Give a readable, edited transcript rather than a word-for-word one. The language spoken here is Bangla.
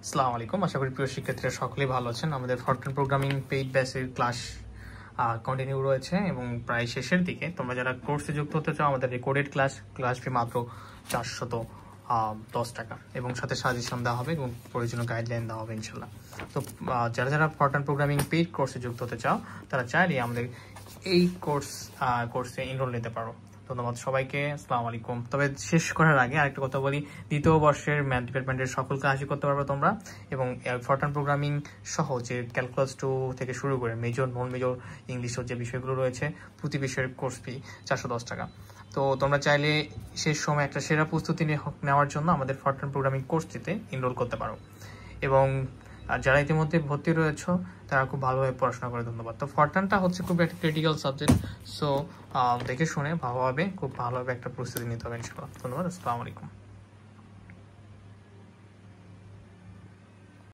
আসসালামু আলাইকুম। আশা করি প্রিয় শিক্ষার্থীরা সকলেই ভালো আছেন। আমাদের ফরট্রান প্রোগ্রামিং পেইড ব্যাচের ক্লাস কন্টিনিউ রয়েছে এবং প্রায় শেষের দিকে। তোমরা যারা কোর্সে যুক্ত হতে চাও, আমাদের রেকর্ডেড ক্লাস ফি মাত্র 410 টাকা এবং সাথে সাজেশন দেওয়া হবে এবং প্রয়োজনীয় গাইডলাইন দেওয়া হবে ইনশাল্লাহ। তো যারা ফরট্রান প্রোগ্রামিং পেইড কোর্সে যুক্ত হতে চাও, তারা চাইলে আমাদের এই কোর্সে এনরোল নিতে পারো। ধন্যবাদ সবাইকে। আসসালামু আলাইকুম। তবে শেষ করার আগে আরেকটা কথা বলি, দ্বিতীয় বর্ষের ম্যাথ ডিপার্টমেন্টের সকল ক্লাসই করতে পারবে তোমরা এবং ফরট্রান প্রোগ্রামিং সহ যে ক্যালকুলাস 2 থেকে শুরু করে মেজর নন মেজর ইংলিশের যে বিষয়গুলো রয়েছে, প্রতি বিষয়ের কোর্স ফি 410 টাকা। তো তোমরা চাইলে শেষ সময় একটা সেরা প্রস্তুতি নেওয়ার জন্য আমাদের ফরট্রান প্রোগ্রামিং কোর্সটিতে এনরোল করতে পারো এবং যারা ইতিমধ্যে ভর্তি রয়েছে তারা খুব ভালোভাবে পড়াশোনা করে। ধন্যবাদ। তো ফরট্রানটা হচ্ছে খুব একটা ক্রিটিক্যাল সাবজেক্ট, সো দেখে শুনে ভালোভাবে খুব ভালোভাবে একটা প্রস্তুতি নিতে হবে ইনশাআল্লাহ। ধন্যবাদ। আসসালামু আলাইকুম।